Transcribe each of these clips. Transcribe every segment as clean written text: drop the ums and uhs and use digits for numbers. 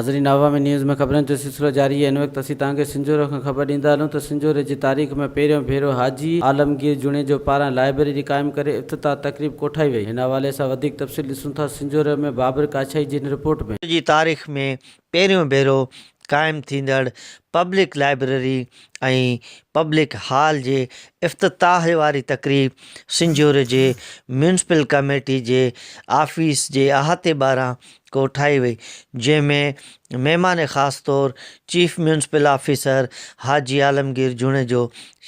नाज़रीन, अवामी न्यूज़ में ख़बरनि जो सिलसिलो जारी है। इन वक़्तु असीं तव्हांखे सिंजोर खां ख़बर ॾींदा हलूं त सिंजोर जी तारीख़ में पहिरियों भेरो हाजी आलमगीर जुणेजो पारां लाइब्रेरी क़ाइमु करे इफ़्तिताह तक़रीब कोठाई वई। हिन हवाले सां वधीक तफ़सील ॾिसूं था सिंजोर में बाबर काछाई जी रिपोर्ट में। जी तारीख़ में पहिरियों भेरो क़ाइमु थींदड़ पब्लिक लाइब्रेरी ऐं पब्लिक हॉल जे इफ़्तिताह वारी तक़रीब सिंजोर जे म्यूनसिपल कमेटी जे ऑफिस जे अहाते ॿाहिरां कोठाई वई, जंहिंमें महिमान ख़ासि तौरु चीफ म्यूनसिपल ऑफिसर हाजी आलमगीर जुणेजो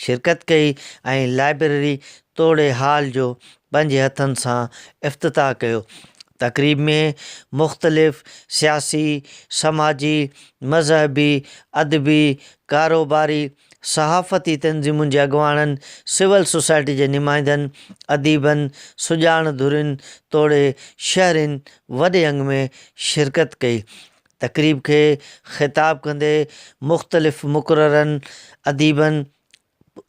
शिरकत कई ऐं लाइब्रेरी तोड़े हॉल जो पंहिंजे हथनि सां इफ़्तिताह कयो। तक़रीब में मुख़्तलिफ़ सियासी, समाजी, मज़हबी, अदबी, कारोबारी, सहाफ़ती तंज़ीमुनि जे अॻुवाणनि, सिविल सोसाइटी जे नुमाइंदनि, अदीबनि, सुञाण धुरियुनि तोड़े शहरनि वॾे अंग में शिरकत कई। तक़रीब खे ख़िताब कंदे मुख़्तलिफ़ मुक़ररनि अदीबनि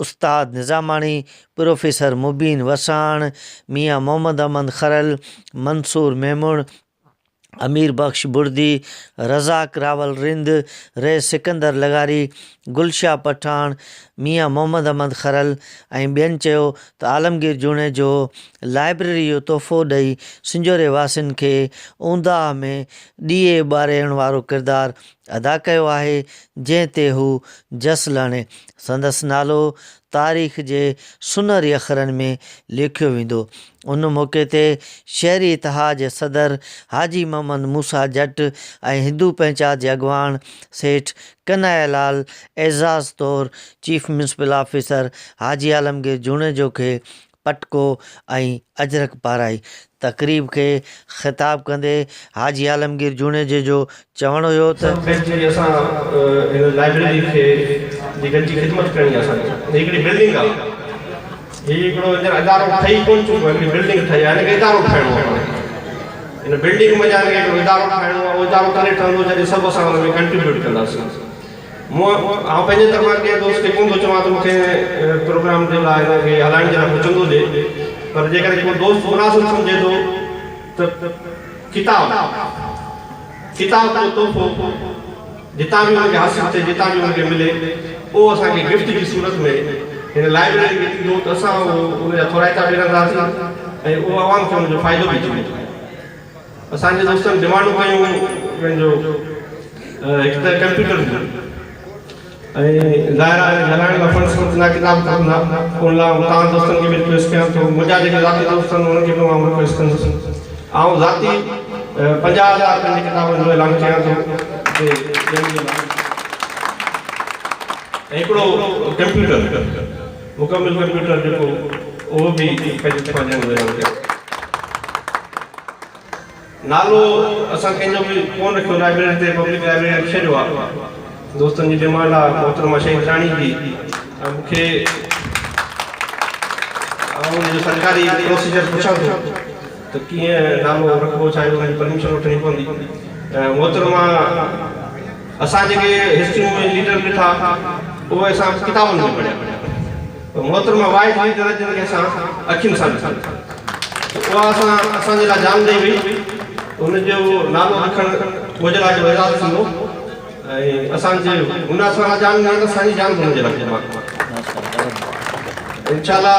उस्ताद निज़ामाणी, प्रोफेसर मुबीन वसाण, मियाँ मोहम्मद अहमद खरल, मंसूर मेमूण, अमीर बख्श बुर्दी, रज़ाक रावल रिंद, रे सिकंदर लगारी, गुलशाह पठान, मियाँ मोहम्मद अहमद खरल ऐं ॿियनि चयो त आलमगीर जुणेजो लाइब्रेरी जो तोहफ़ो ॾेई सिंजोरे वासियुनि खे ऊंदाह में ॾीए ॿारण वारो किरदारु अदा कयो आहे, जंहिं ते हू जस लाणे। संदसि नालो तारीख़ जे सुनहरी अख़रनि में लिखियो वेंदो। उन मौक़े ते शहरी इतिहाद जे सदर हाजी मोहम्मद मूसा जट ऐं हिंदू पंचायत जे अॻुवाण सेठ कन्हैयालाल एज़ाज़ तौरु चीफ म्यूनसिपल ऑफिसर हाजी आलमगीर जुणेजो खे पटको ऐं अजरक पाराई। तक़रीब खे ख़िताब कंदे हाजी आलमगीर जुणेजे जो चवणु हुयो त लाइब्रेरी खे जेकी ख़िदमत करणी आहे असांखे हिकिड़ी बिल्डिंग आहे, हीअ हिकिड़ो हींअर इदारो ठही कोन चुको आहे, हिकिड़ी बिल्डिंग ठही आहे, हिनखे इदारो ठाहिणो आहे। हिन बिल्डिंग में हिनखे हिकिड़ो इदारो ठाहिणो आहे। उहो इदारो तॾहिं ठहंदो जॾहिं सभु असां हुन में कंट्रीब्यूट कंदासीं। आउं पंहिंजे तरफ़ां कंहिं दोस्त खे कोन थो चवां त मूंखे प्रोग्राम जे लाइ हिनखे हलाइण जे लाइ कुझु चवंदो हुजे, पर जेकॾहिं को दोस्त मुनासिब सम्झे थो त किताब जो तोहफ़ो जितां बि हुनखे हासिलु थिए, जितां बि हुनखे मिले, उहो असांखे गिफ्ट जी सूरत में हिन लाइब्रेरी खे ॾींदो त असां उनजा थोराइता बि रखंदासीं ऐं उहो आवाम खे हुनजो फ़ाइदो बि थींदो। असांजे दोस्तनि डिमांडूं कयूं पंहिंजो हिकु त कंप्यूटर ऐं ज़ाहिर आहे हलाइण लाइ फंड्स खपंदा, किताब खपंदा। उन लाइ तव्हां दोस्तनि खे बि रिक्वेस्ट कयां थो, मुंहिंजा जेके ज़ाती दोस्त आहिनि उन्हनि खे बि मां रिक्वेस्ट कंदुसि। ऐं ज़ाती 50,000 पंहिंजी किताबनि जो ऐलान कयां थो। हिकिड़ो कंप्यूटर मुकमिल कंप्यूटर जेको उहो बि पंहिंजे ऐलान कयां। नालो असां कंहिंजो बि कोन रखियो लाइब्रेरी ते, पब्लिक लाइब्रेरी छॾियो आहे। दोस्तनि जी डिमांड आहे मोहतरमा शहीद राणी जी, मूंखे हुनजो सरकारी प्रोसीजर पुछां थो त कीअं नालो रखिबो, छा हुनजी परमिशन वठणी पवंदी। मोहतरमा असां जेके हिस्ट्री में लीडर ॾिठा उहे असां किताबनि में पढ़िया, मोहतरमा वाइट लीडर जिनखे असां अखियुनि सां ॾिठा, उहा असांजे लाइ जान ॾेई वई। हुनजो नालो रखणु मुंहिंजे लाइ जो एज़ाज़ थींदो ऐं असांजे हुन असां जान ॾियण त असांजी जान हुनजे लाइ इंशाअल्लाह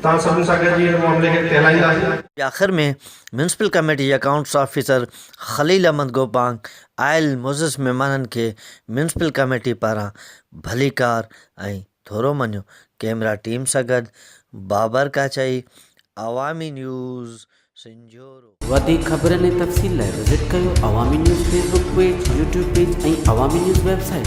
तव्हां सभिनी सां गॾिजी हिन मामले खे हलाईंदासीं। आख़िर में म्यूनसिपल कमेटी जे अकाउंट्स ऑफिसर ख़लील अहमद गोपांग आयल मुज़िज़ महिमाननि खे म्यूनसिपल कमेटी पारां भलीकार ऐं थोरो मञियो। कैमरा टीम सां गॾु बाबर काचाई, अवामी न्यूज़ सिंजोरो। वधीक ख़बरनि ऐं तफ़सील लाइ विज़िट कयो अवामी news Facebook page, YouTube page ऐं अवामी न्यूज़ वेबसाइट।